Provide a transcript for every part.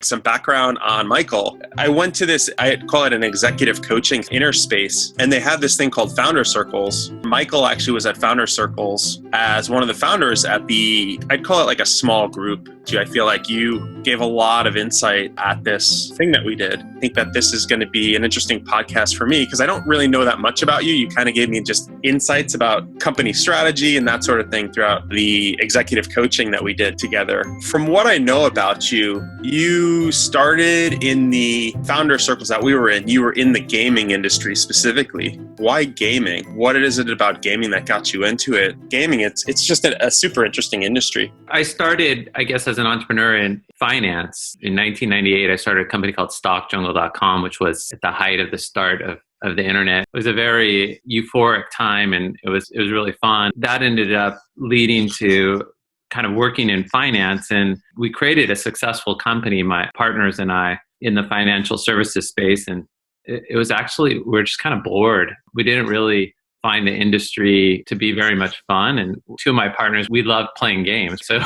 Some background on Michael. I went to this, I call it an executive coaching inner space, and they have this thing called Founder Circles. Michael actually was at Founder Circles as one of the founders at I'd call it like a small group. I feel like you gave a lot of insight at this thing that we did. I think that this is going to be an interesting podcast for me because I don't really know that much about you. You kind of gave me just insights about company strategy and that sort of thing throughout the executive coaching that we did together. From what I know about you, you started in the founder circles that we were in. You were in the gaming industry specifically. Why gaming? What is it about gaming that got you into it? Gaming, it's just a super interesting industry. I started, I guess, as an entrepreneur in finance. In 1998, I started a company called StockJungle.com, which was at the height of the start of the internet. It was a very euphoric time and it was really fun. That ended up leading to kind of working in finance, and we created a successful company, my partners and I, in the financial services space. And it was actually, we were just kind of bored. We didn't really find the industry to be very much fun. And two of my partners, we loved playing games. So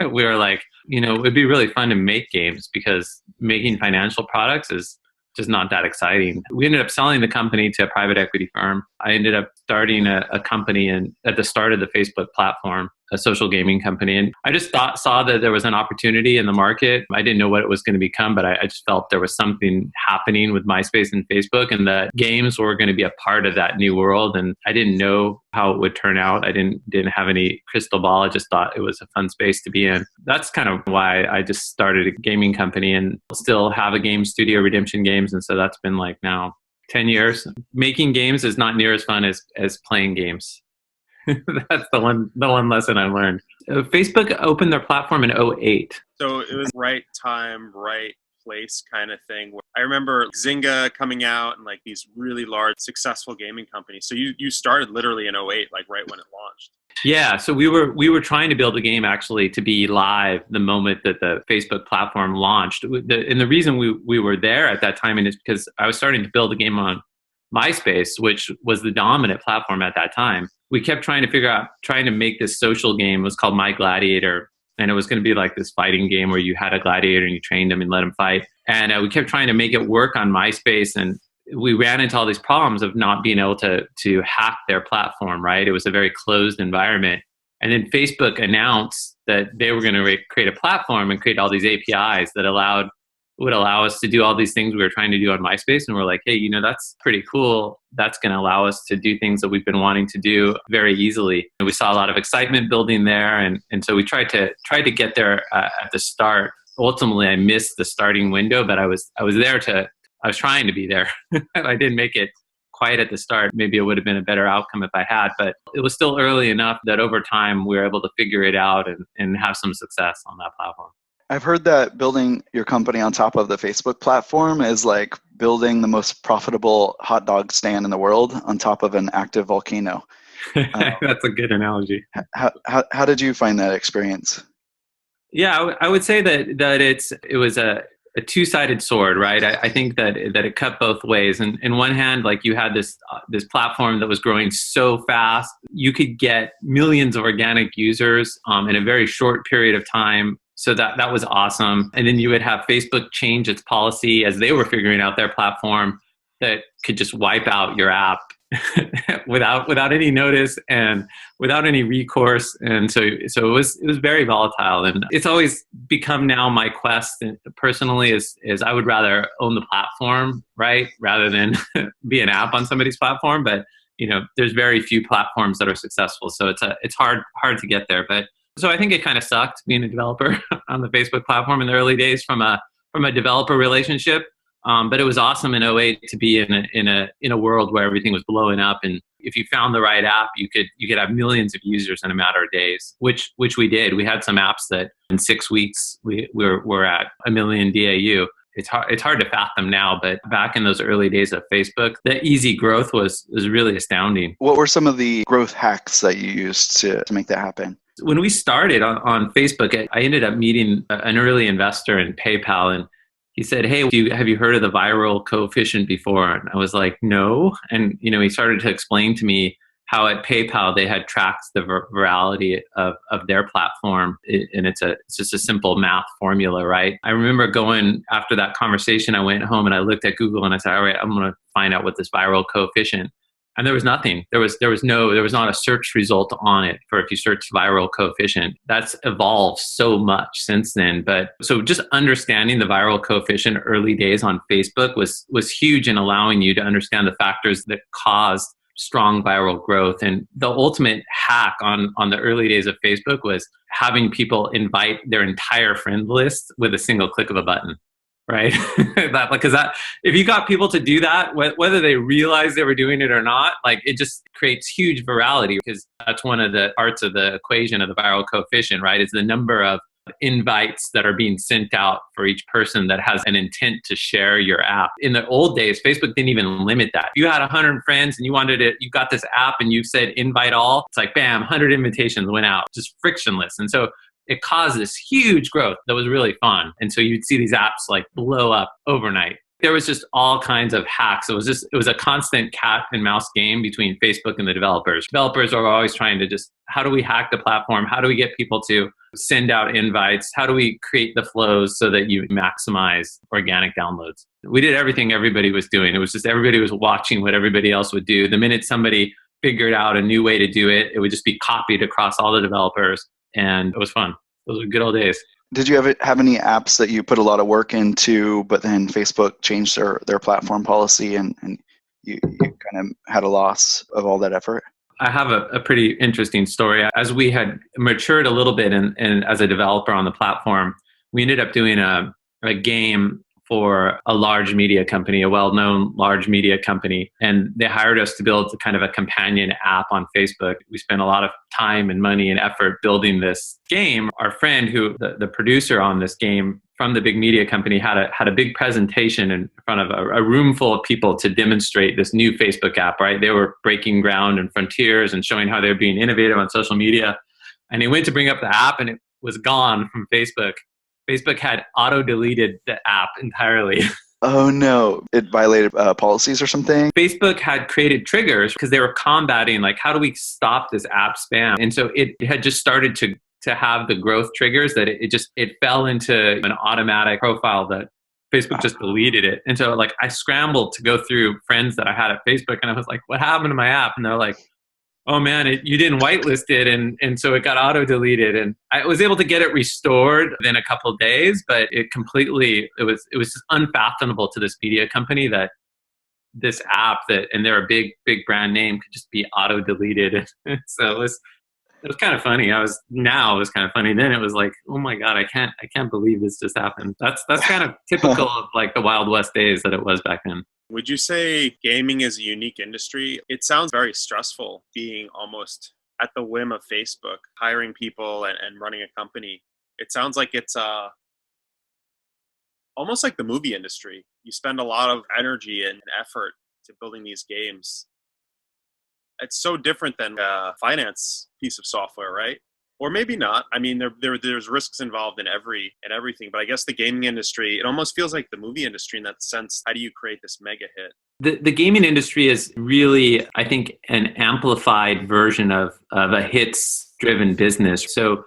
we were like, it'd be really fun to make games because making financial products is just not that exciting. We ended up selling the company to a private equity firm. I ended up starting a company at the start of the Facebook platform, a social gaming company. And I just saw that there was an opportunity in the market. I didn't know what it was going to become, but I just felt there was something happening with MySpace and Facebook and that games were going to be a part of that new world. And I didn't know how it would turn out. I didn't have any crystal ball. I just thought it was a fun space to be in. That's kind of why I just started a gaming company and still have a game studio, Redemption Games. And so that's been like now 10 years. Making games is not near as fun as playing games. That's the one lesson I learned. Facebook opened their platform in 2008. So it was right time, right place kind of thing. I remember Zynga coming out and like these really large, successful gaming companies. So you started literally in 2008, like right when it launched. Yeah, so we were trying to build a game actually to be live the moment that the Facebook platform launched. And the reason we were there at that time is because I was starting to build a game on MySpace, which was the dominant platform at that time. We kept trying to make this social game. It was called My Gladiator. And it was going to be like this fighting game where you had a gladiator and you trained him and let him fight. And we kept trying to make it work on MySpace. And we ran into all these problems of not being able to hack their platform, right? It was a very closed environment. And then Facebook announced that they were going to create a platform and create all these APIs that would allow us to do all these things we were trying to do on MySpace. And we're like, hey, that's pretty cool. That's going to allow us to do things that we've been wanting to do very easily. And we saw a lot of excitement building there. And so we tried to get there at the start. Ultimately, I missed the starting window, but I was trying to be there. I didn't make it quite at the start. Maybe it would have been a better outcome if I had, but it was still early enough that over time we were able to figure it out and have some success on that platform. I've heard that building your company on top of the Facebook platform is like building the most profitable hot dog stand in the world on top of an active volcano. That's a good analogy. How did you find that experience? Yeah, I would say that it was a two-sided sword, right? I think that it cut both ways. And in one hand, like you had this platform that was growing so fast, you could get millions of organic users in a very short period of time. So that was awesome. And then you would have Facebook change its policy as they were figuring out their platform that could just wipe out your app without any notice and without any recourse. And so it was very volatile. And it's always become now my quest personally is I would rather own the platform, right? Rather than be an app on somebody's platform. But there's very few platforms that are successful. So it's hard to get there. But so I think it kind of sucked being a developer on the Facebook platform in the early days from a developer relationship. But it was awesome in 2008 to be in a world where everything was blowing up. And if you found the right app, you could have millions of users in a matter of days, which we did. We had some apps that in 6 weeks we're at 1 million DAU. It's hard to fathom now, but back in those early days of Facebook, the easy growth was really astounding. What were some of the growth hacks that you used to make that happen? When we started on Facebook, I ended up meeting an early investor in PayPal, and he said, hey, have you heard of the viral coefficient before? And I was like, no. And, he started to explain to me how at PayPal they had tracked the virality of their platform, and it's just a simple math formula, right? I remember going after that conversation, I went home and I looked at Google and I said, all right, I'm going to find out what this viral coefficient. And there was nothing. There was not a search result on it for if you search viral coefficient. That's evolved so much since then. But so just understanding the viral coefficient early days on Facebook was huge in allowing you to understand the factors that caused strong viral growth. And the ultimate hack on the early days of Facebook was having people invite their entire friend list with a single click of a button. Right? Because if you got people to do that, whether they realize they were doing it or not, like it just creates huge virality, because that's one of the parts of the equation of the viral coefficient, right? Is the number of invites that are being sent out for each person that has an intent to share your app. In the old days, Facebook didn't even limit that. If you had 100 friends and you got this app and you said invite all, it's like, bam, 100 invitations went out, just frictionless. And so it caused this huge growth that was really fun. And so you'd see these apps like blow up overnight. There was just all kinds of hacks. It was a constant cat and mouse game between Facebook and the developers. Developers are always trying to just, how do we hack the platform? How do we get people to send out invites? How do we create the flows so that you maximize organic downloads? We did everything everybody was doing. It was just everybody was watching what everybody else would do. The minute somebody figured out a new way to do it, it would just be copied across all the developers. And it was fun. Those were good old days. Did you ever have any apps that you put a lot of work into, but then Facebook changed their platform policy and you kind of had a loss of all that effort? I have a pretty interesting story. As we had matured a little bit and as a developer on the platform, we ended up doing a game for a large media company, a well-known large media company. And they hired us to build kind of a companion app on Facebook. We spent a lot of time and money and effort building this game. Our friend, who the producer on this game from the big media company, had a big presentation in front of a room full of people to demonstrate this new Facebook app, right? They were breaking ground and frontiers and showing how they're being innovative on social media. And he went to bring up the app and it was gone from Facebook. Facebook had auto-deleted the app entirely. Oh no, it violated policies or something? Facebook had created triggers because they were combating, like, how do we stop this app spam? And so it had just started to have the growth triggers that it fell into an automatic profile that Facebook just deleted it. And so like I scrambled to go through friends that I had at Facebook and I was like, what happened to my app? And they're like, oh man, you didn't whitelist it. And so it got auto-deleted. And I was able to get it restored within a couple of days, but it was just unfathomable to this media company that this app and they're a big brand name could just be auto-deleted. So it was kind of funny. It was kind of funny. Then it was like, oh my God, I can't believe this just happened. That's kind of typical of like the Wild West days that it was back then. Would you say gaming is a unique industry? It sounds very stressful being almost at the whim of Facebook, hiring people and running a company. It sounds like it's almost like the movie industry. You spend a lot of energy and effort to building these games. It's so different than a finance piece of software, right? Or maybe not. I mean, there's risks involved in everything. But I guess the gaming industry, it almost feels like the movie industry in that sense. How do you create this mega hit? The gaming industry is really, I think, an amplified version of a hits-driven business. So,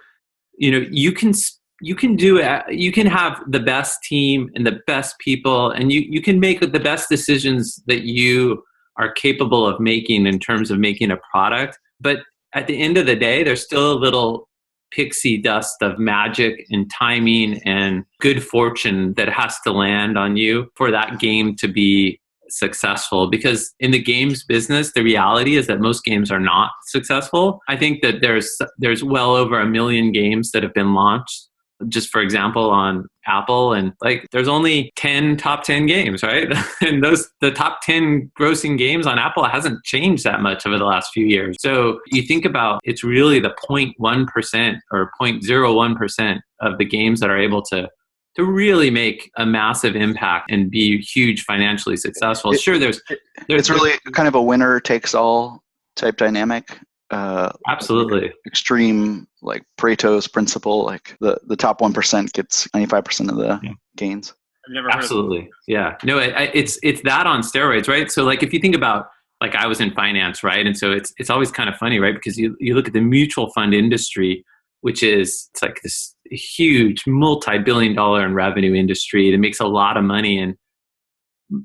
you can do it. You can have the best team and the best people, and you can make the best decisions that you are capable of making in terms of making a product. But at the end of the day, there's still a little pixie dust of magic and timing and good fortune that has to land on you for that game to be successful. Because in the games business, the reality is that most games are not successful. I think that there's well over 1 million games that have been launched, just for example, on Apple, and like there's only 10 top 10 games, right? And the top 10 grossing games on Apple hasn't changed that much over the last few years. So you think about, it's really the 0.1% or 0.01% of the games that are able to really make a massive impact and be huge financially successful. There's really kind of a winner takes all type dynamic. Absolutely. Extreme, like Pareto's principle, like the top 1% gets 95% of the gains. I've never heard Absolutely. Yeah. No, it's that on steroids, right? So like if you think about like I was in finance, right? And so it's always kind of funny, right? Because you look at the mutual fund industry, which is, it's like this huge multi-billion-dollar in revenue industry that makes a lot of money, and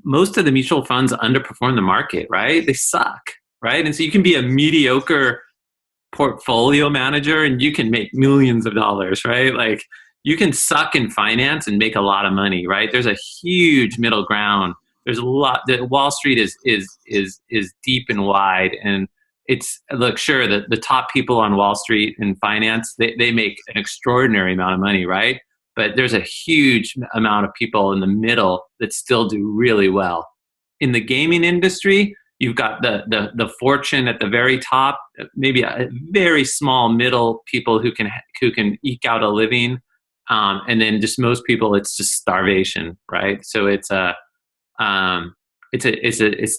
most of the mutual funds underperform the market, right? They suck, right? And so you can be a mediocre portfolio manager and you can make millions of dollars, right? Like you can suck in finance and make a lot of money, right? There's a huge middle ground. There's a lot that Wall Street is deep and wide, and it's, look, sure, the top people on Wall Street in finance, they make an extraordinary amount of money, right? But there's a huge amount of people in the middle that still do really well. In the gaming industry, you've got the fortune at the very top, maybe a very small middle people who can eke out a living, and then just most people, it's just starvation, right? So it's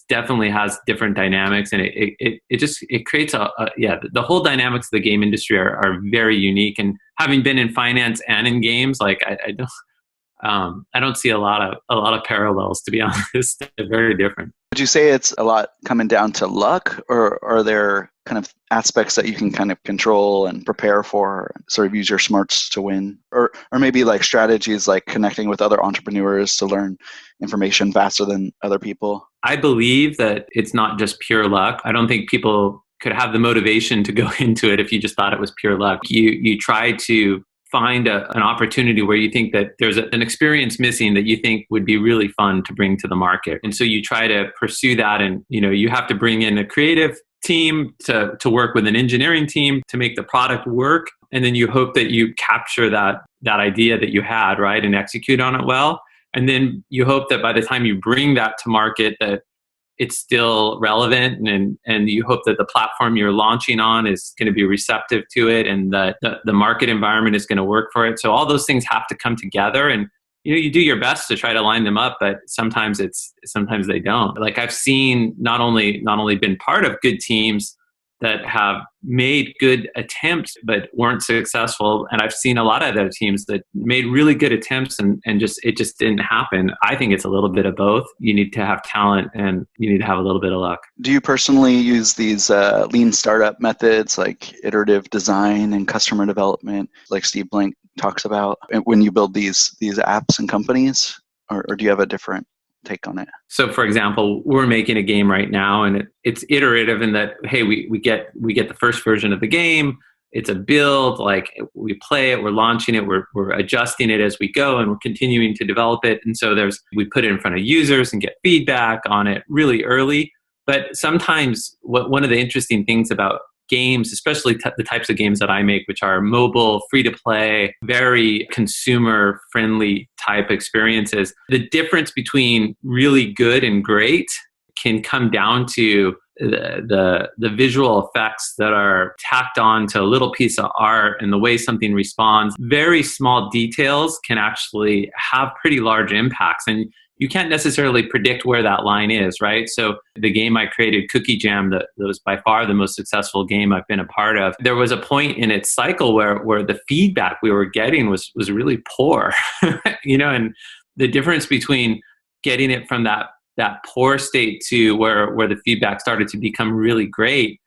definitely has different dynamics, and it creates the whole dynamics of the game industry are very unique. And having been in finance and in games, like I don't see a lot of parallels, to be honest. They're very different. Would you say it's a lot coming down to luck, or are there kind of aspects that you can kind of control and prepare for, sort of use your smarts to win? Or maybe like strategies like connecting with other entrepreneurs to learn information faster than other people? I believe that it's not just pure luck. I don't think people could have the motivation to go into it if you just thought it was pure luck. You try to find an opportunity where you think that there's an experience missing that you think would be really fun to bring to the market. And so you try to pursue that, and you have to bring in a creative team to work with an engineering team to make the product work. And then you hope that you capture that idea that you had, right, and execute on it well. And then you hope that by the time you bring that to market, that it's still relevant, and you hope that the platform you're launching on is going to be receptive to it, and that the market environment is going to work for it. So all those things have to come together, and you do your best to try to line them up, but sometimes they don't. Like I've seen not only been part of good teams that have made good attempts but weren't successful, and I've seen a lot of other teams that made really good attempts and it just didn't happen. I think it's a little bit of both. You need to have talent and you need to have a little bit of luck. Do you personally use these lean startup methods like iterative design and customer development, like Steve Blank talks about, when you build these apps and companies, or do you have a different take on it? So for example, we're making a game right now, and it's iterative in that, hey, we get the first version of the game. It's a build, like we play it, we're launching it, we're adjusting it as we go, and we're continuing to develop it. And so we put it in front of users and get feedback on it really early. But sometimes one of the interesting things about games, especially the types of games that I make, which are mobile, free to play, very consumer friendly type experiences, the difference between really good and great can come down to the visual effects that are tacked on to a little piece of art and the way something responds. Very small details can actually have pretty large impacts, and you can't necessarily predict where that line is, right? So the game I created, Cookie Jam, that was by far the most successful game I've been a part of. There was a point in its cycle where the feedback we were getting was really poor, and the difference between getting it from that poor state to where the feedback started to become really great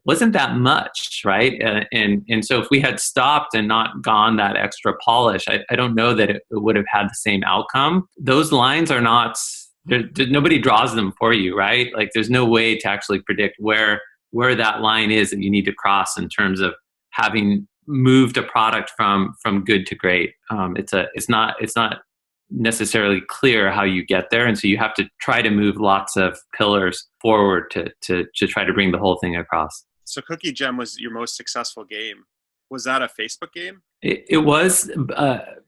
wasn't that much, right? And so if we had stopped and not gone that extra polish, I don't know that it would have had the same outcome. Those lines are not, nobody draws them for you, right? Like there's no way to actually predict where that line is that you need to cross in terms of having moved a product from good to great. It's not necessarily clear how you get there, and so you have to try to move lots of pillars forward to try to bring the whole thing across. So Cookie Gem was your most successful game. Was that a Facebook game? It was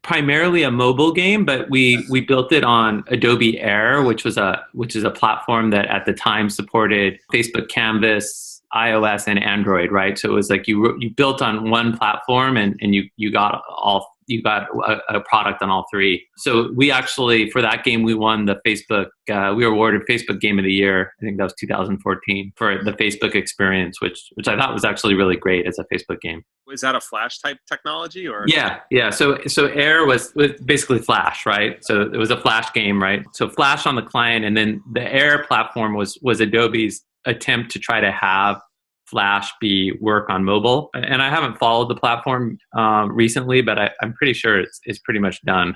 primarily a mobile game, but we built it on Adobe Air, which is a platform that at the time supported Facebook Canvas, iOS, and Android, right? So it was like you built on one platform, and you got all you got a product on all three. So we actually, for that game, we won the Facebook, we were awarded Facebook Game of the Year. I think that was 2014 for the Facebook experience, which I thought was actually really great as a Facebook game. Is that a Flash type technology or? Yeah. So Air was basically Flash, right? So it was a Flash game, right? So Flash on the client, and then the Air platform was Adobe's attempt to try to have Flash work on mobile. And I haven't followed the platform recently, but I'm pretty sure it's pretty much done.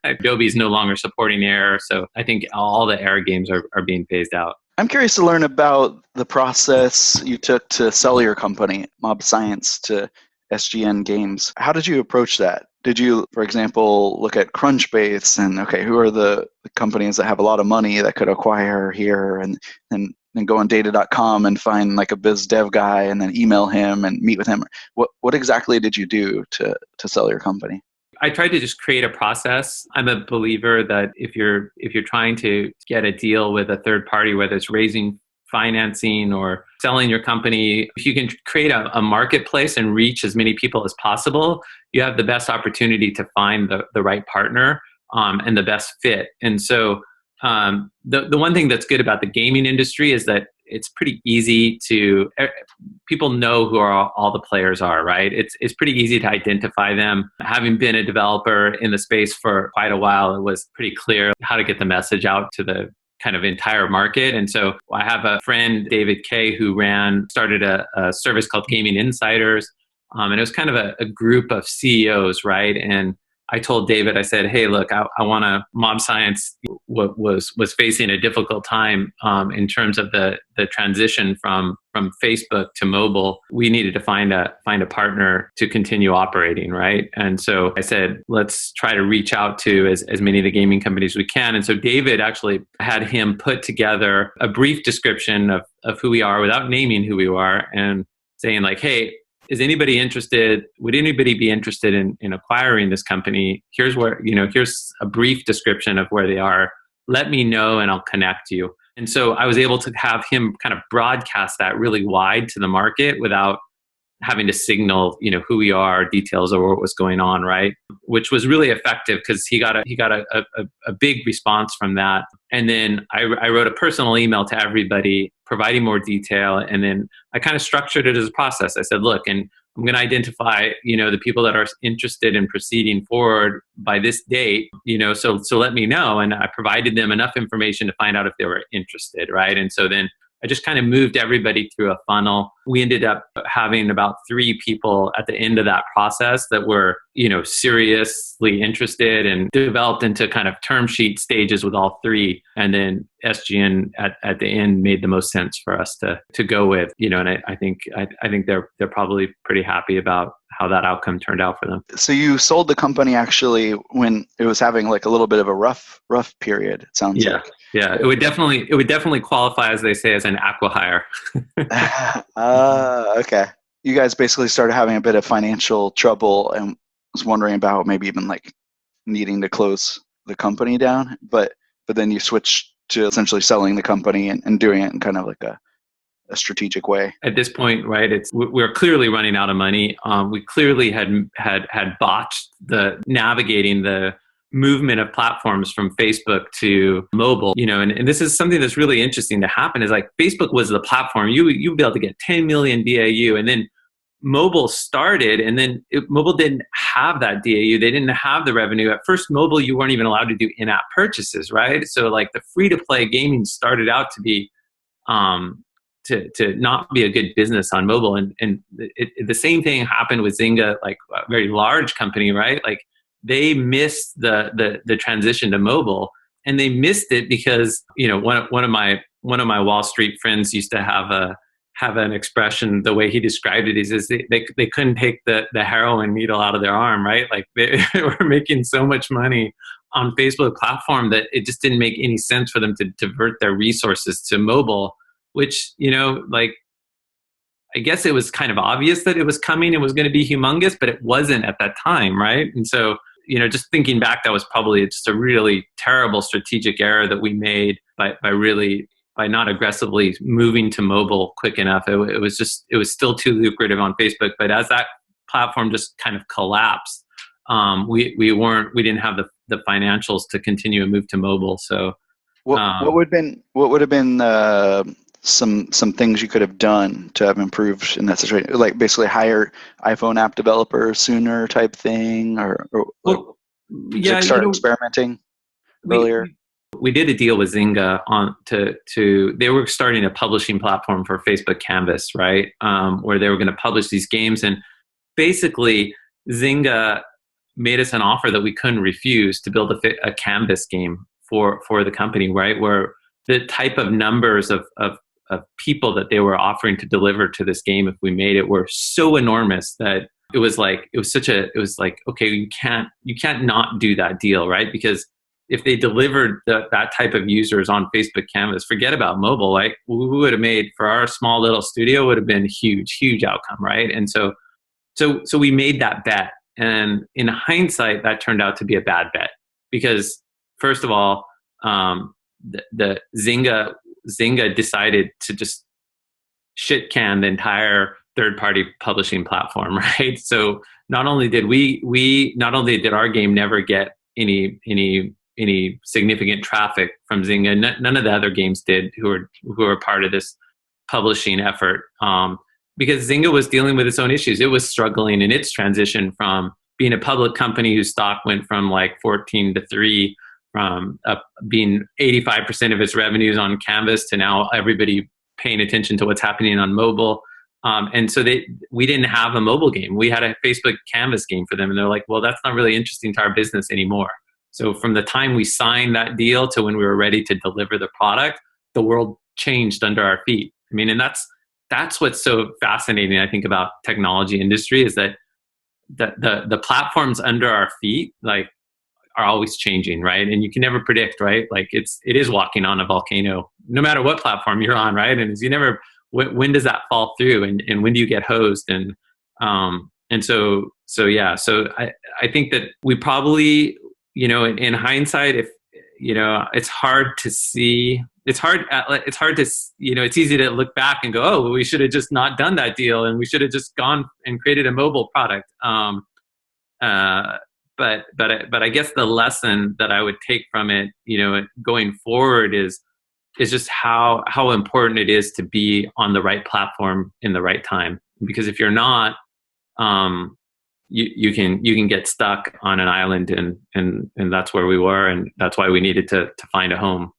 Adobe's no longer supporting Air, so I think all the Air games are being phased out. I'm curious to learn about the process you took to sell your company, Mob Science, to SGN Games. How did you approach that? Did you, for example, look at Crunchbase and, okay, who are the companies that have a lot of money that could acquire here, and then go on data.com and find like a biz dev guy and then email him and meet with him? What exactly did you do to sell your company? I tried to just create a process. I'm a believer that if you're trying to get a deal with a third party, whether it's raising financing or selling your company, if you can create a marketplace and reach as many people as possible, you have the best opportunity to find the right partner and the best fit. And so the one thing that's good about the gaming industry is that it's pretty easy people know who all the players are, right? It's pretty easy to identify them. Having been a developer in the space for quite a while, it was pretty clear how to get the message out to the kind of entire market. And so I have a friend, David Kay, who started a service called Gaming Insiders. And it was kind of a group of CEOs, right? And I told David, I said, hey, look, I want to, Mob Science was facing a difficult time in terms of the transition from Facebook to mobile. We needed to find a partner to continue operating, right? And so I said, let's try to reach out to as many of the gaming companies we can. And so David actually had him put together a brief description of who we are without naming who we are and saying like, hey, is anybody interested? Would anybody be interested in acquiring this company? Here's a brief description of where they are. Let me know and I'll connect you. And so I was able to have him kind of broadcast that really wide to the market without having to signal, who we are, details of what was going on, right? Which was really effective because he got a big response from that. And then I wrote a personal email to everybody providing more detail. And then I kind of structured it as a process. I said, look, and I'm going to identify, the people that are interested in proceeding forward by this date, so let me know. And I provided them enough information to find out if they were interested, right? And so then I just kind of moved everybody through a funnel. We ended up having about 3 people at the end of that process that were, seriously interested and developed into kind of term sheet stages with all 3. And then SGN at the end made the most sense for us to go with, and I think they're probably pretty happy about how that outcome turned out for them. So you sold the company actually when it was having like a little bit of a rough period, it sounds like. Yeah, it would definitely qualify, as they say, as an acqui-hire. Okay. You guys basically started having a bit of financial trouble and was wondering about maybe even like needing to close the company down, but then you switched to essentially selling the company and doing it in kind of like a strategic way. At this point, right, we're clearly running out of money. We clearly had botched navigating the movement of platforms from Facebook to mobile, and this is something that's really interesting to happen is like Facebook was the platform. You'd be able to get 10 million DAU, and then mobile started, and then mobile didn't have that DAU. They didn't have the revenue. At first, mobile, you weren't even allowed to do in-app purchases, right? So like the free-to-play gaming started out to be to not be a good business on mobile. And the same thing happened with Zynga, like a very large company, right? Like they missed the transition to mobile, and they missed it because, one of my Wall Street friends used to have an expression. The way he described it is they couldn't take the heroin needle out of their arm, right? Like they were making so much money on Facebook platform that it just didn't make any sense for them to divert their resources to mobile, which, like, I guess it was kind of obvious that it was coming and was going to be humongous, but it wasn't at that time, right? And so, just thinking back, that was probably just a really terrible strategic error that we made by not aggressively moving to mobile quick enough. It was still too lucrative on Facebook, but as that platform just kind of collapsed, we didn't have the financials to continue and move to mobile. So what would have been some things you could have done to have improved in that situation? Like basically hire iPhone app developers sooner type thing, or well, yeah, start experimenting earlier? We did a deal with Zynga they were starting a publishing platform for Facebook Canvas, right? Where they were going to publish these games, and basically Zynga made us an offer that we couldn't refuse to build a Canvas game for the company, right? Where the type of numbers of people that they were offering to deliver to this game if we made it were so enormous that it was like, okay, you can't not do that deal, right? Because if they delivered that type of users on Facebook Canvas, forget about mobile. Like, we would have made, for our small little studio, would have been huge outcome, right? And so we made that bet. And in hindsight, that turned out to be a bad bet because, first of all, the Zynga decided to just shit can the entire third-party publishing platform, right? So not only did our game never get any significant traffic from Zynga, none of the other games did who were part of this publishing effort, because Zynga was dealing with its own issues. It was struggling in its transition from being a public company whose stock went from like 14 to 3, from being 85% of its revenues on Canvas to now everybody paying attention to what's happening on mobile. And so we didn't have a mobile game. We had a Facebook Canvas game for them. And they're like, well, that's not really interesting to our business anymore. So from the time we signed that deal to when we were ready to deliver the product, the world changed under our feet. I mean, and that's what's so fascinating, I think, about technology industry, is that the platforms under our feet, like, are always changing, right? And you can never predict, right? Like, it is walking on a volcano, no matter what platform you're on, right? And when does that fall through, and when do you get hosed? And so I think that we probably, in hindsight, if it's hard to see. It's hard to, it's easy to look back and go, oh, well, we should have just not done that deal, and we should have just gone and created a mobile product. But I guess the lesson that I would take from it, going forward, is just how important it is to be on the right platform in the right time. Because if you're not, you can get stuck on an island, and that's where we were, and that's why we needed to find a home.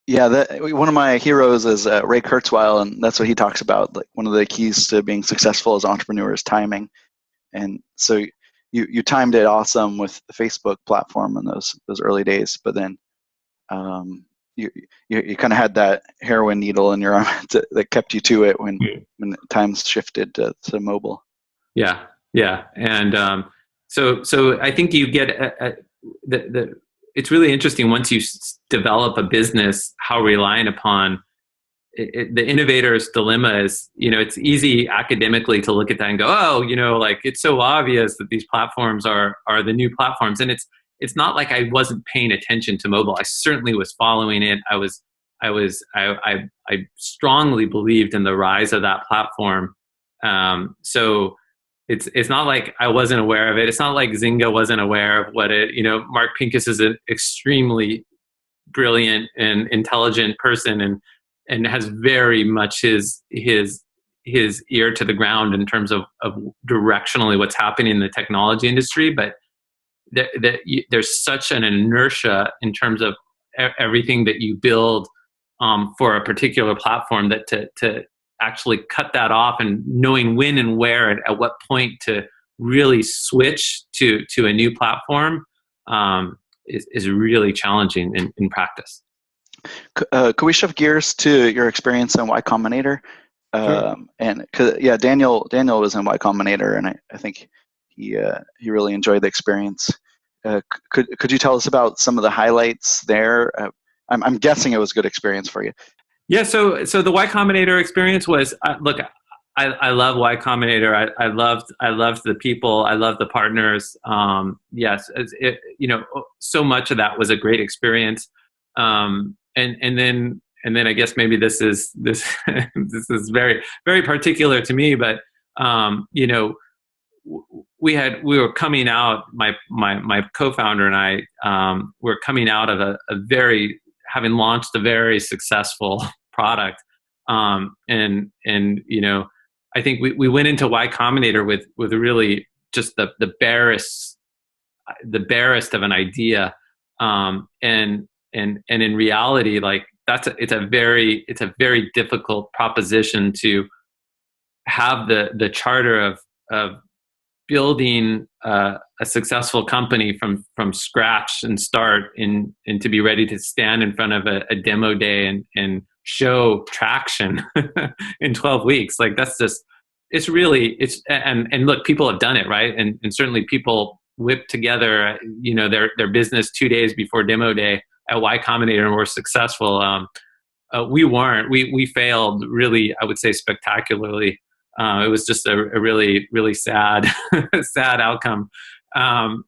Yeah, one of my heroes is Ray Kurzweil, and that's what he talks about. Like, one of the keys to being successful as an entrepreneur is timing. And so you timed it awesome with the Facebook platform in those early days, but then you kind of had that heroin needle in your arm that kept you to it when times shifted to mobile. Yeah, and so I think you get it's really interesting once you develop a business, how reliant upon it. The innovator's dilemma is, it's easy academically to look at that and go, oh, like, it's so obvious that these platforms are the new platforms. And it's not like I wasn't paying attention to mobile. I certainly was following it. I strongly believed in the rise of that platform. So it's not like I wasn't aware of it. It's not like Zynga wasn't aware of what it, Mark Pincus is an extremely brilliant and intelligent person, and has very much his ear to the ground in terms of directionally what's happening in the technology industry. But there's such an inertia in terms of everything that you build for a particular platform, that to actually cut that off and knowing when and where and at what point to really switch to a new platform is really challenging in practice. Could we shift gears to your experience in Y Combinator? Sure. And Daniel was in Y Combinator, and I think he really enjoyed the experience. Could you tell us about some of the highlights there? I'm guessing it was a good experience for you. Yeah, so the Y Combinator experience was, look, I love Y Combinator. I loved the people. I loved the partners. Yes, so much of that was a great experience. And then I guess maybe this is this is very, very particular to me, but we were coming out, my co-founder and I were coming out of a very, having launched a very successful product. And I think we went into Y Combinator with really just the barest of an idea. And in reality, like it's a very difficult proposition to have the charter of building a successful company from scratch and start and to be ready to stand in front of a demo day and show traction in 12 weeks. Like that's just, and look, people have done it, right? And certainly people whip together, their business 2 days before demo day at Y Combinator and were successful. We weren't. We failed really, I would say, spectacularly. It was just a really, really sad, sad outcome. That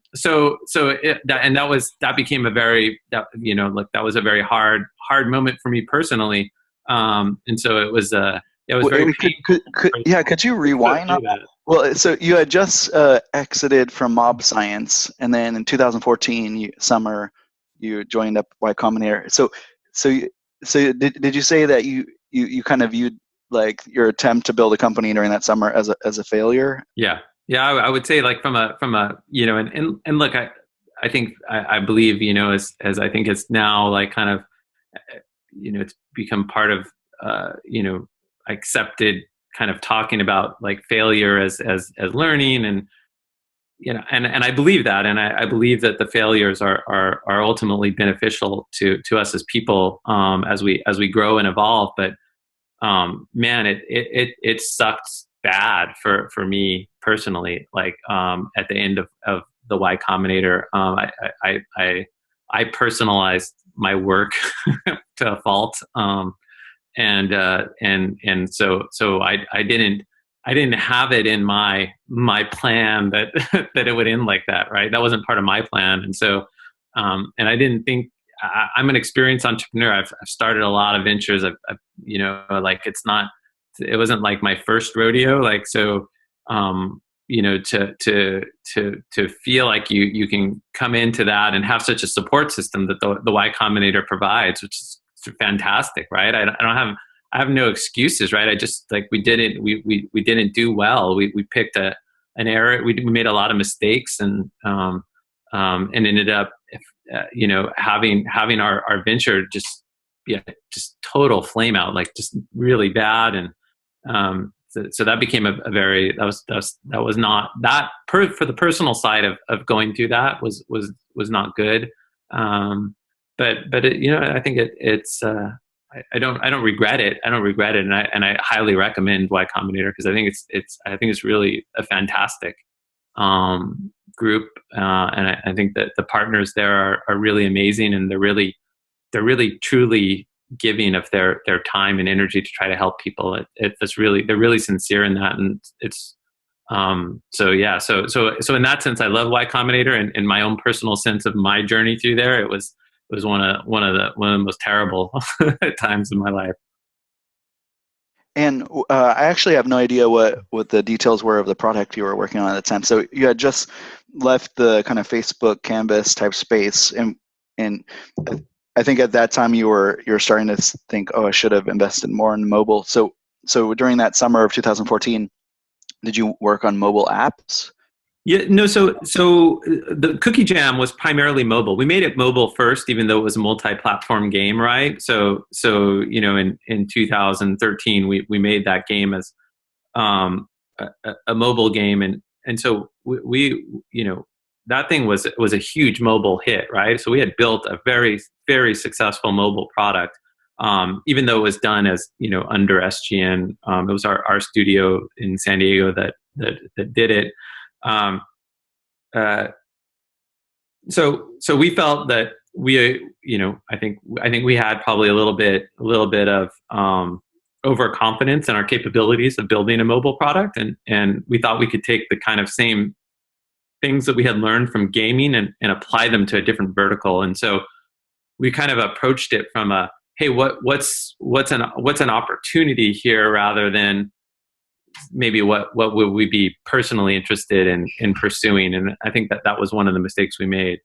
became that was a very hard moment for me personally. And so it was very painful. Could you rewind on that? Well, so you had just exited from Mob Science, and then in 2014 summer you joined up Y Combinator. So did you say that you kind of viewed like your attempt to build a company during that summer as a failure? Yeah, I would say like from a and look, I think I believe as I think it's now like kind of it's become part of accepted kind of talking about like failure as learning, and and I believe that, and I believe that the failures are ultimately beneficial to us as people as we grow and evolve. But man, it sucked bad for me personally. Like at the end of the Y Combinator, I personalized my work to a fault, and so I didn't have it in my plan that that it would end like that, right? That wasn't part of my plan, and so and I didn't think. I'm an experienced entrepreneur. I've started a lot of ventures. Like it wasn't like my first rodeo. Like, so, to feel like you can come into that and have such a support system that the Y Combinator provides, which is fantastic, right? I have no excuses, right? I just like, we didn't do well. We picked an error. We made a lot of mistakes and ended up, having our venture just total flame out, like just really bad. And so that became that was not that for the personal side of going through that was not good. But I think it's I don't regret it. I don't regret it, and I highly recommend Y Combinator because I think it's really a fantastic group, and I think that the partners there are really amazing, and they're really truly giving of their time and energy to try to help people. They're really sincere in that, and it's so in that sense, I love Y Combinator, and in my own personal sense of my journey through there, it was one of the most terrible times in my life. And I actually have no idea what the details were of the product you were working on at the time. So you had just left the kind of Facebook Canvas type space, and I think at that time you were starting to think, oh, I should have invested more in mobile. So during that summer of 2014, did you work on mobile apps? Yeah, no. So the Cookie Jam was primarily mobile. We made it mobile first, even though it was a multi-platform game, right? So in 2013, we made that game as a mobile game, and so we that thing was a huge mobile hit, right? So we had built a very, very successful mobile product, even though it was done as under SGN. It was our studio in San Diego that did it. So we felt that I think we had probably a little bit of overconfidence in our capabilities of building a mobile product, and we thought we could take the kind of same things that we had learned from gaming and apply them to a different vertical. And so we kind of approached it from a, hey, what's an opportunity here, rather than maybe what would we be personally interested in pursuing. And I think that was one of the mistakes we made.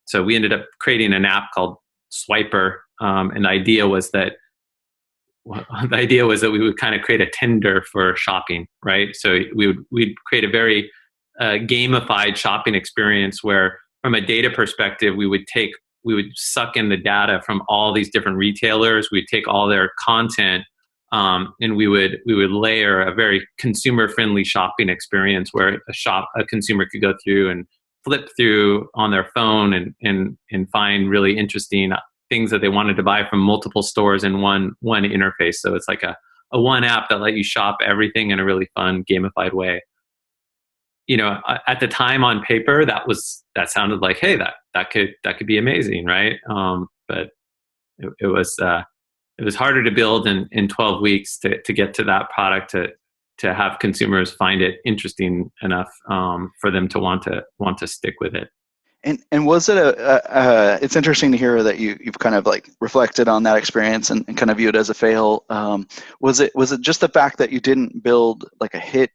So we ended up creating an app called Swiper. And the idea was that we would kind of create a Tinder for shopping, right? So we'd create a very gamified shopping experience where, from a data perspective, we would suck in the data from all these different retailers. We'd take all their content, and we would layer a very consumer-friendly shopping experience where a consumer could go through and flip through on their phone and find really interesting things that they wanted to buy from multiple stores in one interface. So it's like a one app that let you shop everything in a really fun, gamified way. At the time on paper, that sounded like, hey, that could be amazing, right? But it was harder to build in 12 weeks to get to that product to have consumers find it interesting enough for them to want to stick with it. And was it it's interesting to hear that you've kind of like reflected on that experience and kind of view it as a fail. Was it just the fact that you didn't build like a hit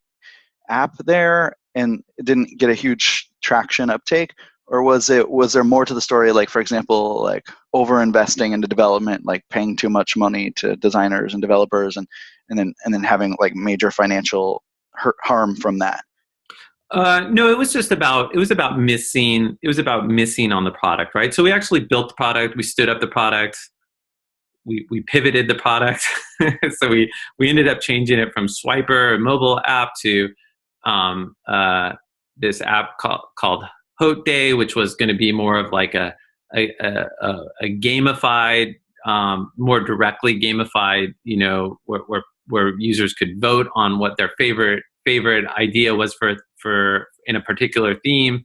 app there and it didn't get a huge traction uptake? Or was there more to the story, like, for example, like over investing into development, like paying too much money to designers and developers and then having like major financial harm from that? No, it was about missing on the product, right? So we actually built the product, we stood up the product, we pivoted the product. So we ended up changing it from Swiper, a mobile app, to this app called Hote Day, which was going to be more of like a gamified, more directly gamified, where users could vote on what their favorite idea was for in a particular theme.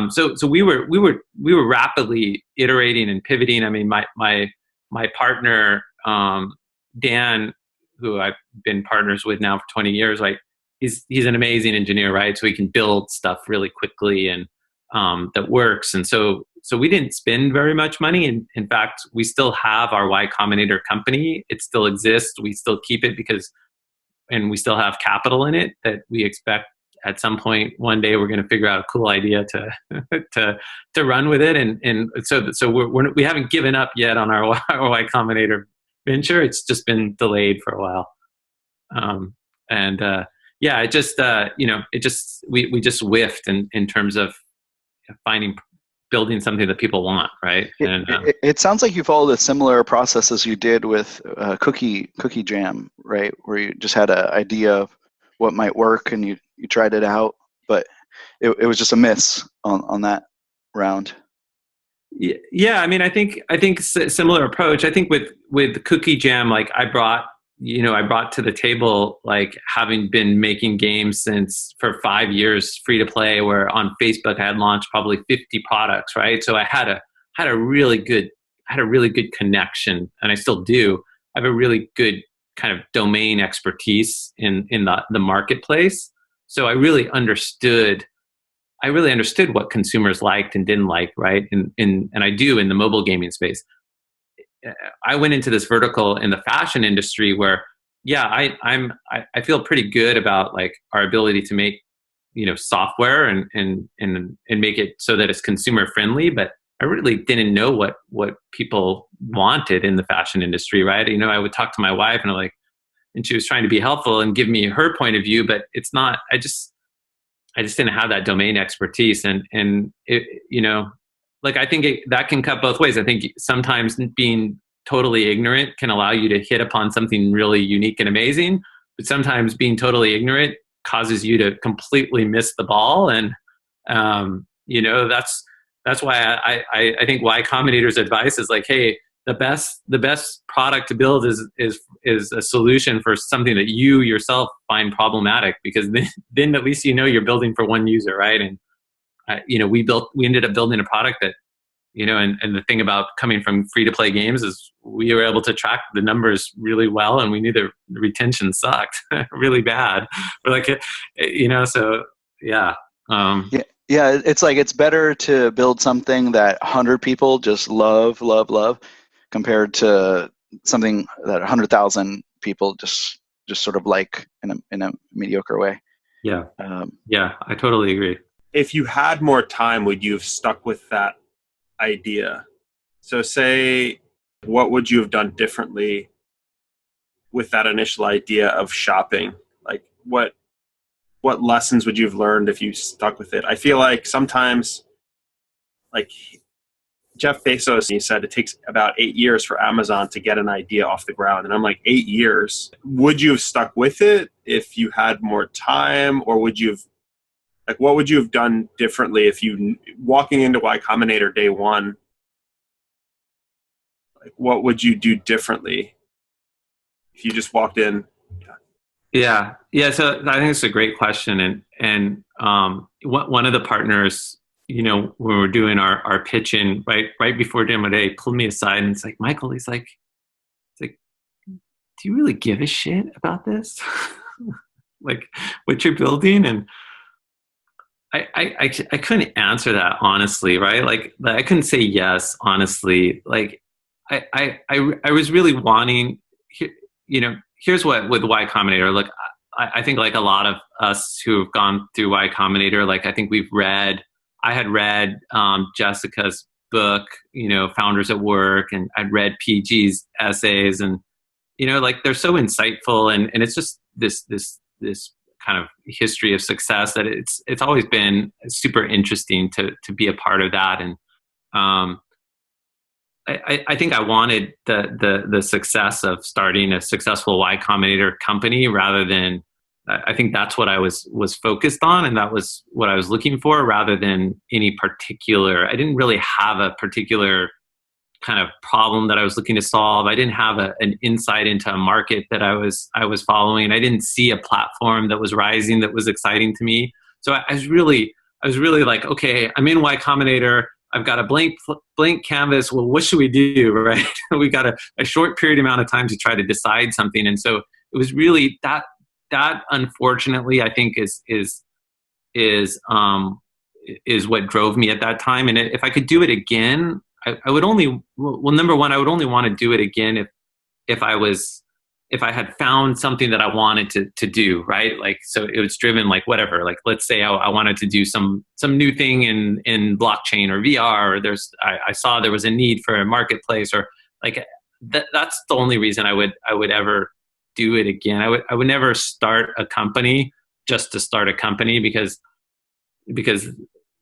So we were rapidly iterating and pivoting. I mean, my partner Dan, who I've been partners with now for 20 years, like he's an amazing engineer, right? So he can build stuff really quickly and that works. And so we didn't spend very much money. And in fact, we still have our Y Combinator company. It still exists. We still keep it and we still have capital in it that we expect at some point one day we're going to figure out a cool idea to run with it. And so we haven't given up yet on our Y Combinator venture. It's just been delayed for a while. We just whiffed in terms of building something that people want, right? It sounds like you followed a similar process as you did with Cookie Jam, right? Where you just had an idea of what might work and you tried it out, but it was just a miss on that round. Yeah, I mean, I think similar approach. I think with Cookie Jam, like I brought to the table, like having been making games for 5 years, free to play, where on Facebook I had launched probably 50 products, right? So I had a really good connection, and I still do. I have a really good kind of domain expertise in the marketplace. So I really understood what consumers liked and didn't like, right? And I do in the mobile gaming space. I went into this vertical in the fashion industry where, yeah, I feel pretty good about like our ability to make, software and make it so that it's consumer friendly, but I really didn't know what people wanted in the fashion industry, right? I would talk to my wife and she was trying to be helpful and give me her point of view, but it's not, I just didn't have that domain expertise. And it, like, I think that can cut both ways. I think sometimes being totally ignorant can allow you to hit upon something really unique and amazing, but sometimes being totally ignorant causes you to completely miss the ball. And, that's why I think Y Combinator's advice is like, hey, the best product to build is a solution for something that you yourself find problematic, because then at least you're building for one user, right? And we ended up building a product that, and the thing about coming from free to play games is we were able to track the numbers really well, and we knew the retention sucked really bad. We're like, so yeah. Yeah, it's like it's better to build something that 100 people just love, compared to something that 100,000 people just just sort of like in a mediocre way. Yeah. Yeah, I totally agree. If you had more time, would you have stuck with that idea? So say, what would you have done differently with that initial idea of shopping? Like what lessons would you have learned if you stuck with it? I feel like sometimes, like Jeff Bezos, he said it takes about 8 years for Amazon to get an idea off the ground. And I'm like, 8 years? Would you have stuck with it if you had more time? Or would you have, like, what would you have done differently if you, walking into Y Combinator day one, like, what would you do differently if you just walked in? Yeah. So I think it's a great question. And one of the partners, when we're doing our pitching right before demo day, pulled me aside and it's like, Michael, he's like, do you really give a shit about this? Like what you're building? And I couldn't answer that honestly, right? Like I couldn't say yes, honestly. Like I was really wanting, here's what with Y Combinator. Look, I think like a lot of us who have gone through Y Combinator, like I think I had read Jessica's book, Founders at Work, and I'd read PG's essays, and like they're so insightful, and it's just this kind of history of success that it's always been super interesting to be a part of that. And I think I wanted the success of starting a successful Y Combinator company rather than, I think that's what I was focused on, and that was what I was looking for rather than any particular, I didn't really have a particular kind of problem that I was looking to solve. I didn't have an insight into a market that I was following. I didn't see a platform that was rising that was exciting to me. So I was really like, okay, I'm in Y Combinator. I've got a blank canvas. Well, what should we do, right? We got a short period amount of time to try to decide something. And so it was really that unfortunately, I think is what drove me at that time. And if I could do it again, I would only, well, number one, I would only want to do it again if I had found something that I wanted to do, right? Like, so it was driven like whatever, like let's say I wanted to do some new thing in blockchain or VR, or I saw there was a need for a marketplace, or like that's the only reason I would ever do it again. I would never start a company just to start a company because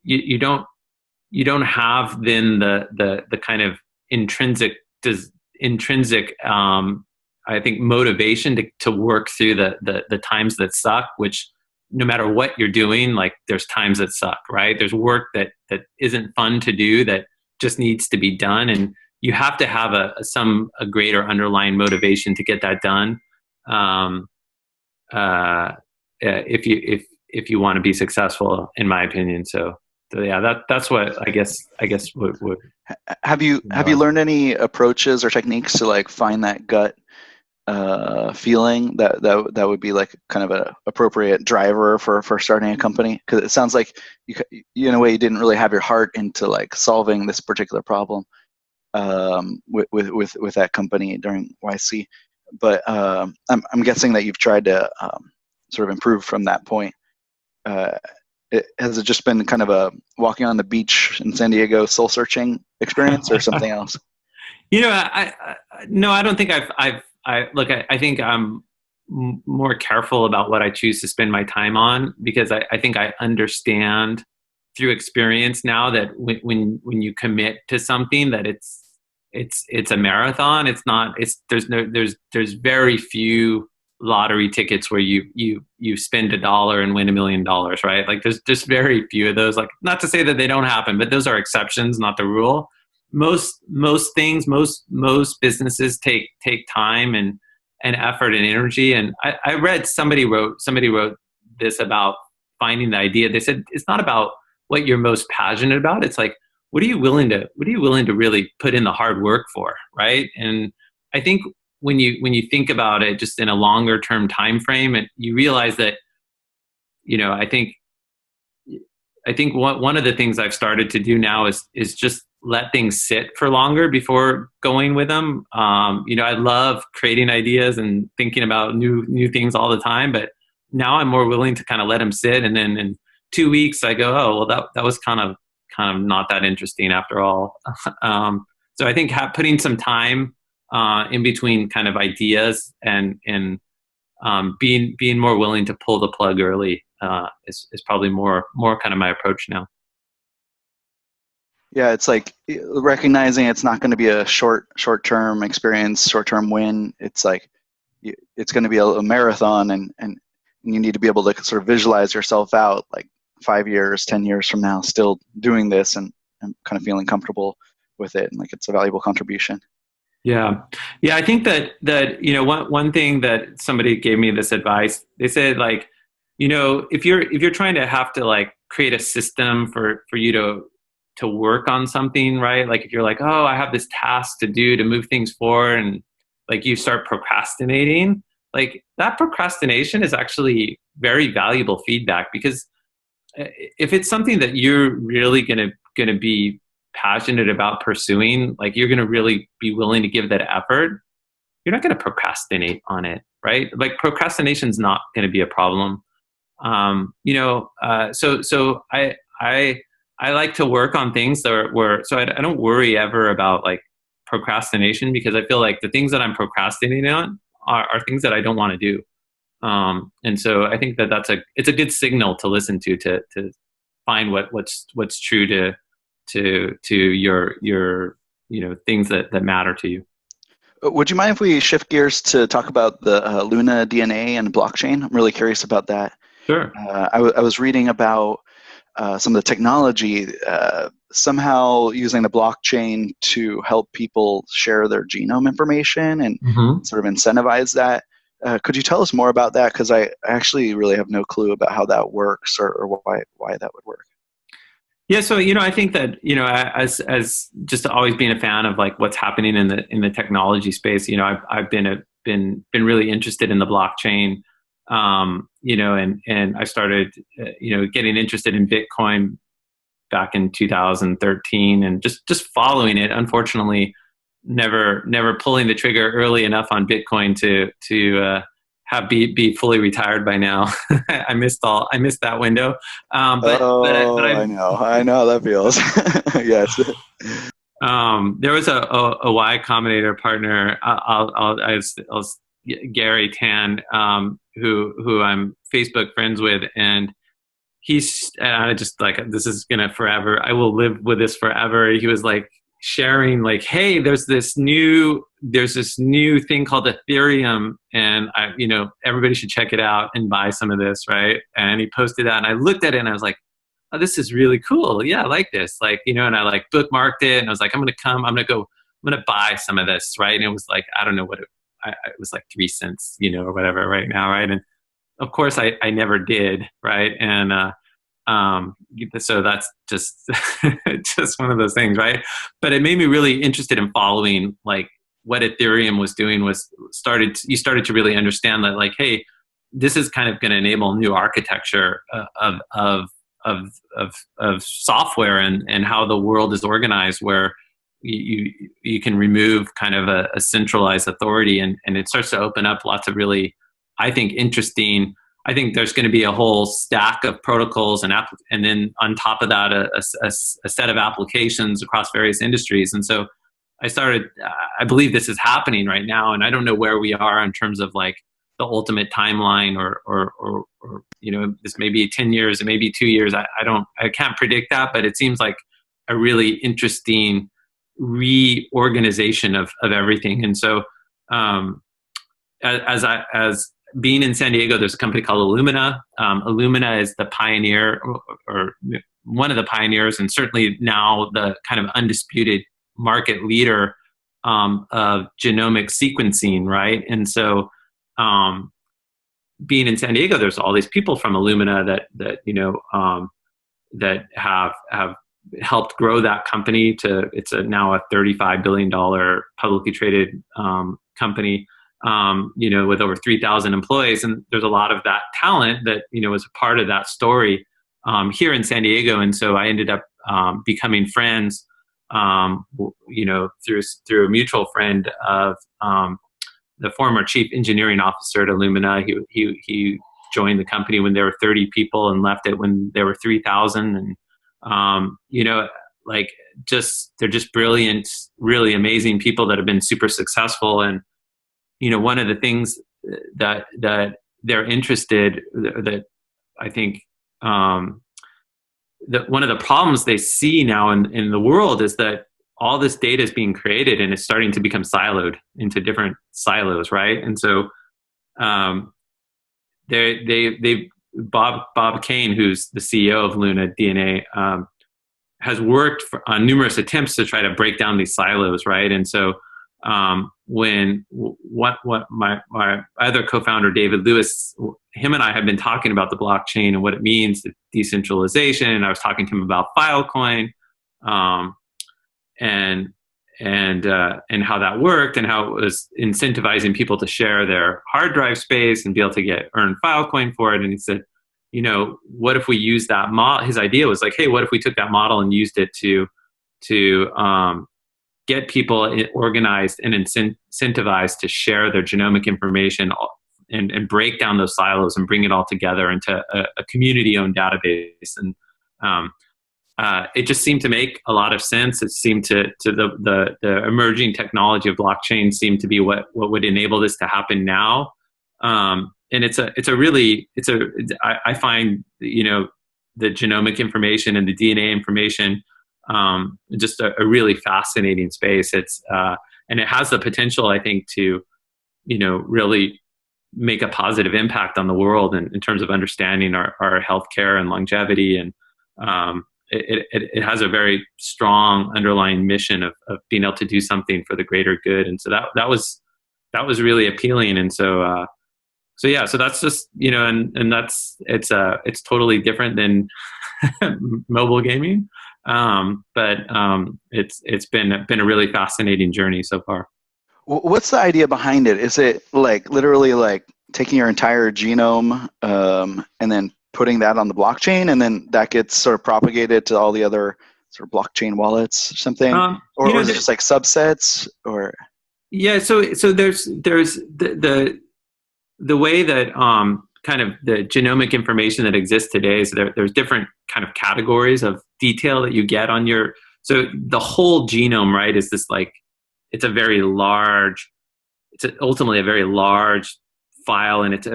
you don't have then the kind of intrinsic I think motivation to work through the times that suck, which no matter what you're doing, like there's times that suck, right? There's work that isn't fun to do that just needs to be done. And you have to have a greater underlying motivation to get that done. If you want to be successful, in my opinion. So yeah, that's what I guess would have you learned any approaches or techniques to like find that gut feeling that would be like kind of an appropriate driver for starting a company? Because it sounds like you in a way you didn't really have your heart into like solving this particular problem with that company during YC, but I'm guessing that you've tried to sort of improve from that point. Has it just been kind of a walking on the beach in San Diego soul searching experience, or something else? No, I don't think I think I'm more careful about what I choose to spend my time on, because I think I understand through experience now that when you commit to something, that it's a marathon. There's very few lottery tickets where you spend $1 and win $1 million, right? Like there's just very few of those. Like, not to say that they don't happen, but those are exceptions, not the rule. Most things, most businesses take time and effort and energy. And I read somebody wrote this about finding the idea. They said it's not about what you're most passionate about. It's like, what are you willing to really put in the hard work for, right? And I think when you think about it just in a longer term time frame, and you realize that, I think one of the things I've started to do now is just let things sit for longer before going with them. I love creating ideas and thinking about new things all the time, but now I'm more willing to kind of let them sit. And then in 2 weeks I go, oh, well, that was kind of not that interesting after all. So I think putting some time in between kind of ideas and being more willing to pull the plug early is probably more kind of my approach now. Yeah, it's like recognizing it's not going to be a short-term experience, short-term win. It's like it's going to be a marathon, and you need to be able to sort of visualize yourself out like 5 years, 10 years from now, still doing this and kind of feeling comfortable with it, and like it's a valuable contribution. Yeah. I think that one thing that somebody gave me this advice. They said, like, if you're trying to have to like create a system for you to work on something, right? Like if you're like, oh, I have this task to do to move things forward, and like you start procrastinating, like that procrastination is actually very valuable feedback, because if it's something that you're really gonna be passionate about pursuing, like you're gonna really be willing to give that effort, you're not gonna procrastinate on it, right? Like procrastination's not gonna be a problem. So I like to work on things so I don't worry ever about like procrastination, because I feel like the things that I'm procrastinating on are things that I don't want to do. And so I think that it's a good signal to listen to find what's true to your things that matter to you. Would you mind if we shift gears to talk about the Luna DNA and blockchain? I'm really curious about that. Sure. I was reading about some of the technology, somehow using the blockchain to help people share their genome information and sort of incentivize that. Could you tell us more about that? Because I actually really have no clue about how that works or why that would work. Yeah, so I think that as just always being a fan of like what's happening in the technology space, I've been really interested in the blockchain, and I started getting interested in Bitcoin back in 2013, and just following it. Unfortunately, never pulling the trigger early enough on Bitcoin to be fully retired by now. I missed that window. But I know how that feels. Yes. There was a Y Combinator partner. I'll Gary Tan, who I'm Facebook friends with, and I just like, this is gonna forever. I will live with this forever. He was like sharing like, hey, there's this new thing called Ethereum, and everybody should check it out and buy some of this, right? And he posted that, and I looked at it and I was like, oh, this is really cool. Yeah, I like this. Like, and I like bookmarked it, and I was like, I'm gonna buy some of this, right? And it was like, I don't know what it was, like 3 cents, or whatever right now, right? And of course I never did, right? And so that's just just one of those things, right? But it made me really interested in following like what Ethereum was doing. You started to really understand that, like, hey, this is kind of going to enable new architecture of software and how the world is organized, where you can remove kind of a centralized authority, and it starts to open up lots of really, I think, interesting. I think there's going to be a whole stack of protocols and then on top of that, a set of applications across various industries. And so I believe this is happening right now, and I don't know where we are in terms of like the ultimate timeline, or this may be 10 years, it may be 2 years. I can't predict that, but it seems like a really interesting reorganization of everything. And so, as being in San Diego, there's a company called Illumina. Illumina is the pioneer, or one of the pioneers, and certainly now the kind of undisputed market leader of genomic sequencing, right? And so, being in San Diego, there's all these people from Illumina that have helped grow that company to now a $35 billion publicly traded company. With over 3,000 employees. And there's a lot of that talent that, was a part of that story here in San Diego. And so I ended up becoming friends through a mutual friend of the former chief engineering officer at Illumina. He joined the company when there were 30 people and left it when there were 3,000. And, they're just brilliant, really amazing people that have been super successful. And, one of the things that they're interested, that I think, that one of the problems they see now in the world is that all this data is being created and it's starting to become siloed into different silos, right? And so Bob Kane, who's the CEO of Luna DNA, has worked on numerous attempts to try to break down these silos, right? And so when my other co-founder David Lewis, him and I have been talking about the blockchain and what it means, the decentralization, and I was talking to him about Filecoin, and how that worked and how it was incentivizing people to share their hard drive space and be able to earn Filecoin for it. And he said, what if we use that model? His idea was like, hey, what if we took that model and used it to get people organized and incentivized to share their genomic information and break down those silos and bring it all together into a community-owned database. And it just seemed to make a lot of sense. It seemed to the emerging technology of blockchain seemed to be what would enable this to happen now. And I find, the genomic information and the DNA information, just a really fascinating space. It's, and it has the potential, I think, to, really make a positive impact on the world in terms of understanding our healthcare and longevity. And, it has a very strong underlying mission of being able to do something for the greater good. And so that was really appealing. And so that's just, and it's totally different than mobile gaming. But it's been a really fascinating journey so far. What's the idea behind it? Is it like literally like taking your entire genome and then putting that on the blockchain, and then that gets sort of propagated to all the other sort of blockchain wallets or something? Or is it just like subsets? Or yeah, so there's the way that kind of the genomic information that exists today is there's different kind of categories of detail that you get on your, so the whole genome, right, is this like, it's ultimately a very large file, and it's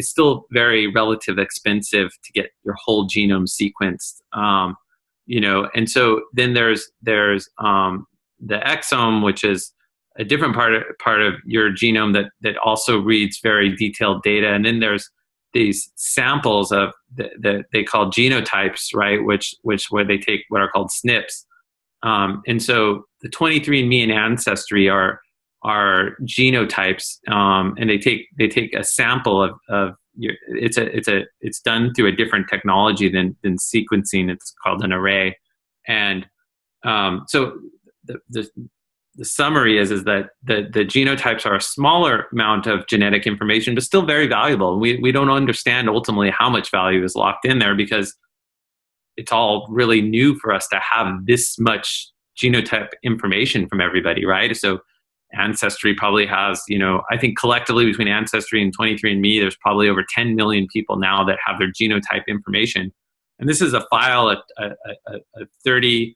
still very relative expensive to get your whole genome sequenced, and so then there's the exome, which is a different part of your genome that also reads very detailed data. And then there's these samples of they call genotypes, right? Where they take what are called SNPs. And so the 23andMe and Ancestry are genotypes, and they take a sample of your, it's done through a different technology than sequencing. It's called an array. And so the summary is that the genotypes are a smaller amount of genetic information, but still very valuable. We don't understand ultimately how much value is locked in there, because it's all really new for us to have this much genotype information from everybody, right? So Ancestry probably has, I think collectively between Ancestry and 23andMe, there's probably over 10 million people now that have their genotype information. And this is a file, a 30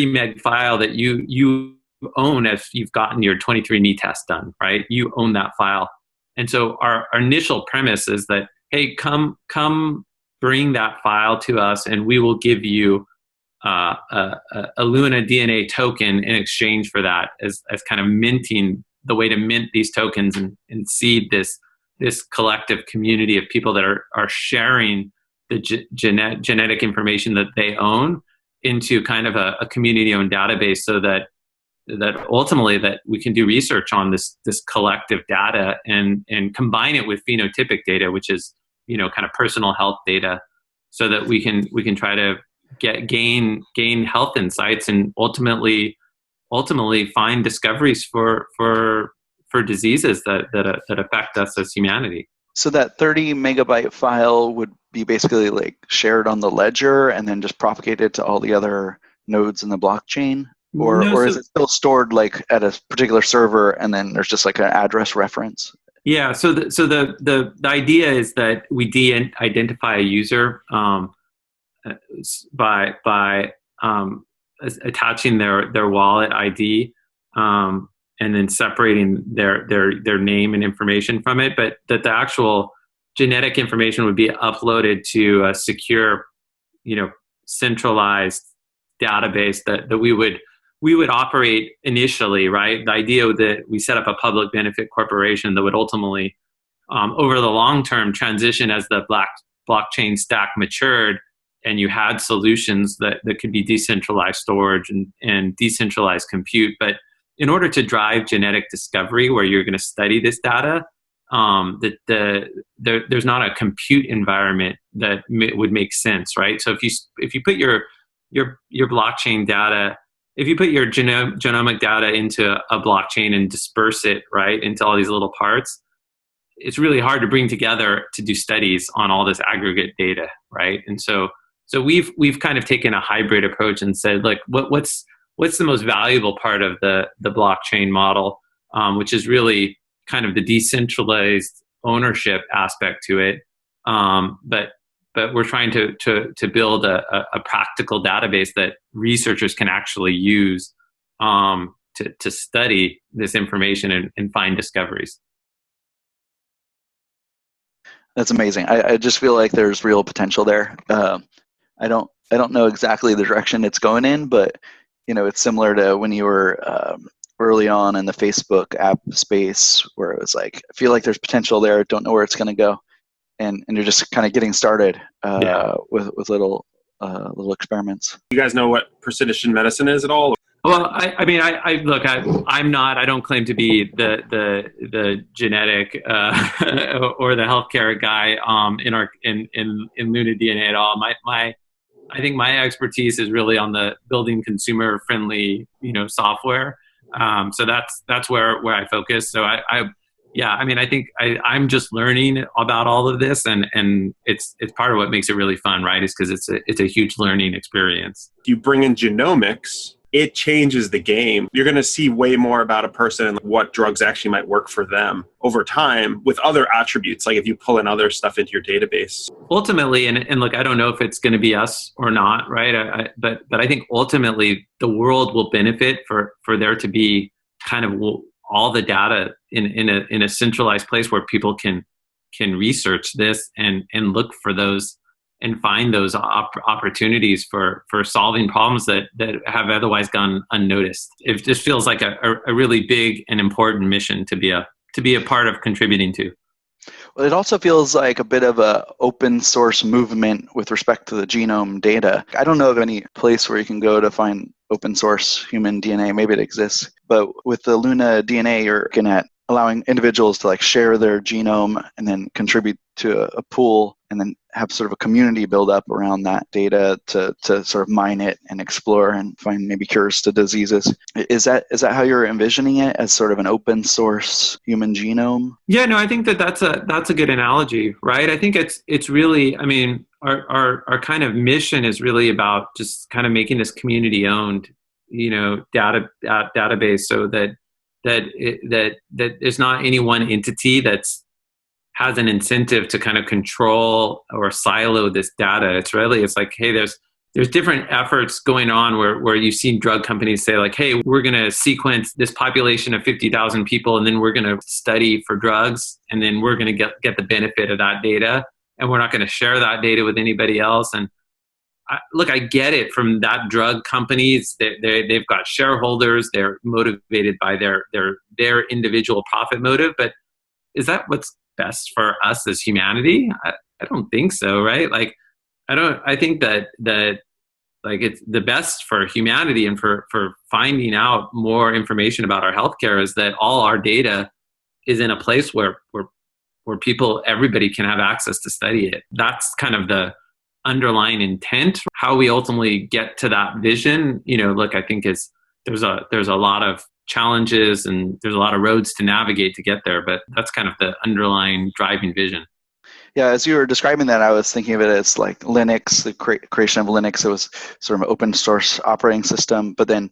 meg file that you own if you've gotten your 23andMe test done, right? You own that file. And so our initial premise is that, hey, come bring that file to us, and we will give you a Luna DNA token in exchange for that, as kind of minting, the way to mint these tokens and seed this collective community of people that are sharing the genetic information that they own into kind of a community-owned database, so that ultimately that we can do research on this collective data and combine it with phenotypic data, which is kind of personal health data, so that we can try to gain health insights and ultimately find discoveries for diseases that affect us as humanity. So that 30 megabyte file would be basically like shared on the ledger and then just propagated to all the other nodes in the blockchain? No, Or is it still stored like at a particular server and then there's just like an address reference? yeah. So the idea is that we de-identify a user by attaching their wallet ID, and then separating their name and information from it, but that the actual genetic information would be uploaded to a secure, centralized database that we would operate initially, right? The idea that we set up a public benefit corporation that would ultimately, over the long term, transition as the blockchain stack matured, and you had solutions that could be decentralized storage and decentralized compute. But in order to drive genetic discovery, where you're going to study this data, there's not a compute environment that would make sense, right? So if you put your blockchain data, if you put your genomic data into a blockchain and disperse it, right, into all these little parts, it's really hard to bring together to do studies on all this aggregate data, right? And so we've kind of taken a hybrid approach and said, look, what's the most valuable part of the blockchain model, which is really kind of the decentralized ownership aspect to it, but we're trying to build a practical database that researchers can actually use to study this information and find discoveries. That's amazing. I just feel like there's real potential there. I don't know exactly the direction it's going in, but it's similar to when you were early on in the Facebook app space, where it was like, I feel like there's potential there. Don't know where it's going to go, and you're just kind of getting started with little experiments. You guys know what precision medicine is at all? Well, I mean, I'm not. I don't claim to be the genetic or the healthcare guy in Luna DNA at all. I think my expertise is really on the building consumer friendly software. So that's where I focus. So I think I'm just learning about all of this, and it's part of what makes it really fun, right? Is because it's a huge learning experience. You bring in genomics, it changes the game. You're going to see way more about a person and what drugs actually might work for them over time with other attributes, like if you pull in other stuff into your database. Ultimately, and look, I don't know if it's going to be us or not, right? But I think ultimately the world will benefit for there to be kind of all the data in a centralized place where people can research this and look for those and find those opportunities for solving problems that have otherwise gone unnoticed. It just feels like a really big and important mission to be a part of contributing to. Well, it also feels like a bit of a open source movement with respect to the genome data. I don't know of any place where you can go to find open source human DNA. Maybe it exists. But with the Luna DNA, you're looking at allowing individuals to share their genome and then contribute to a pool and then have sort of a community build up around that data to sort of mine it and explore and find maybe cures to diseases. Is that how you're envisioning it, as sort of an open source human genome? Yeah, no, I think that's a good analogy, right? I think it's really, I mean, our kind of mission is really about just kind of making this community owned, database, so that there's not any one entity that's has an incentive to kind of control or silo this data. It's like, hey, there's different efforts going on where you've seen drug companies say like, hey, we're going to sequence this population of 50,000 people, and then we're going to study for drugs, and then we're going to get the benefit of that data, and we're not going to share that data with anybody else. And I get it from that drug companies. They've got shareholders. They're motivated by their individual profit motive. But is that what's best for us as humanity? I don't think so, right? I think that it's the best for humanity and for finding out more information about our healthcare is that all our data is in a place where everybody can have access to study it. That's kind of the underlying intent. How we ultimately get to that vision, I think there's a lot of challenges and there's a lot of roads to navigate to get there, but that's kind of the underlying driving vision. Yeah, as you were describing that, I was thinking of it as like Linux, the creation of Linux. It was sort of an open source operating system, but then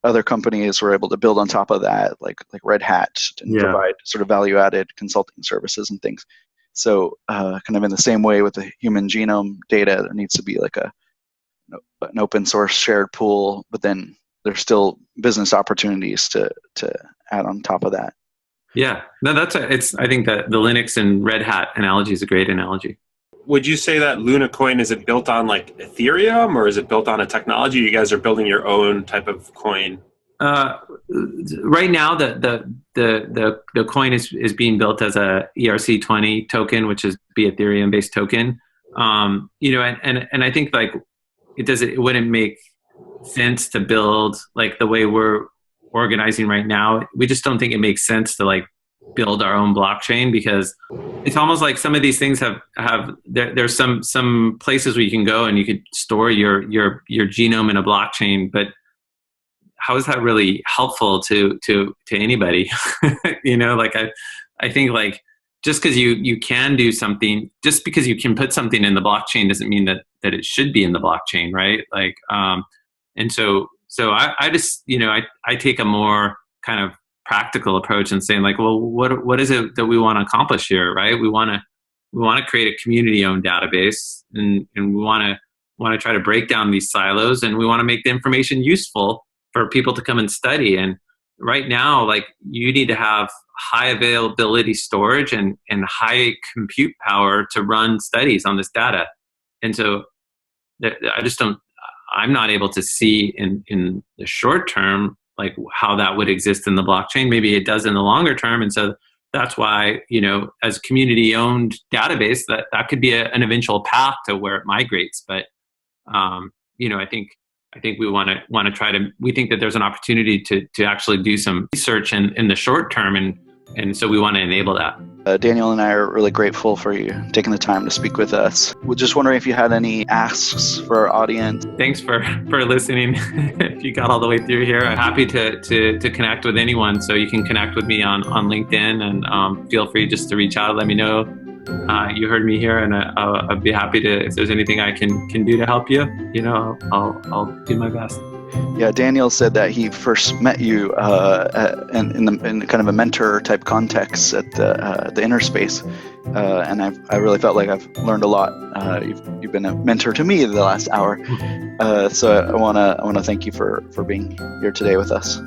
other companies were able to build on top of that, like Red Hat, and provide sort of value-added consulting services and things. So kind of in the same way with the human genome data, there needs to be like an open source shared pool, but then there's still business opportunities to add on top of that. Yeah, no, I think that the Linux and Red Hat analogy is a great analogy. Would you say that LunaCoin, is it built on like Ethereum, or is it built on a technology? You guys are building your own type of coin? Right now, the coin is being built as a ERC20 token, which is be Ethereum based token. And I think like it wouldn't make sense to build like the way we're organizing right now. We just don't think it makes sense to like build our own blockchain, because it's almost like some of these things there's some places where you can go and you could store your genome in a blockchain, but how is that really helpful to anybody? Like I think like just because you can do something, just because you can put something in the blockchain doesn't mean that it should be in the blockchain, right? Like and so I just I take a more kind of practical approach and saying like, well, what is it that we want to accomplish here, right? We want to create a community-owned database, and we want to try to break down these silos, and we want to make the information useful for people to come and study. And right now, like you need to have high availability storage and high compute power to run studies on this data. And so I'm not able to see in the short term like how that would exist in the blockchain. Maybe it does in the longer term. And so that's why, as a community-owned database, that could be an eventual path to where it migrates. But I think we want to try to. We think that there's an opportunity to actually do some research in the short term, and so we want to enable that. Daniel and I are really grateful for you taking the time to speak with us. We're just wondering if you had any asks for our audience. Thanks for listening. If you got all the way through here, I'm happy to connect with anyone. So you can connect with me on LinkedIn, and feel free just to reach out. Let me know you heard me here, and I'll be happy to. If there's anything I can do to help you, I'll do my best. Yeah, Daniel said that he first met you in kind of a mentor type context at the inner space, and I really felt like I've learned a lot. You've been a mentor to me the last hour, so I wanna thank you for being here today with us.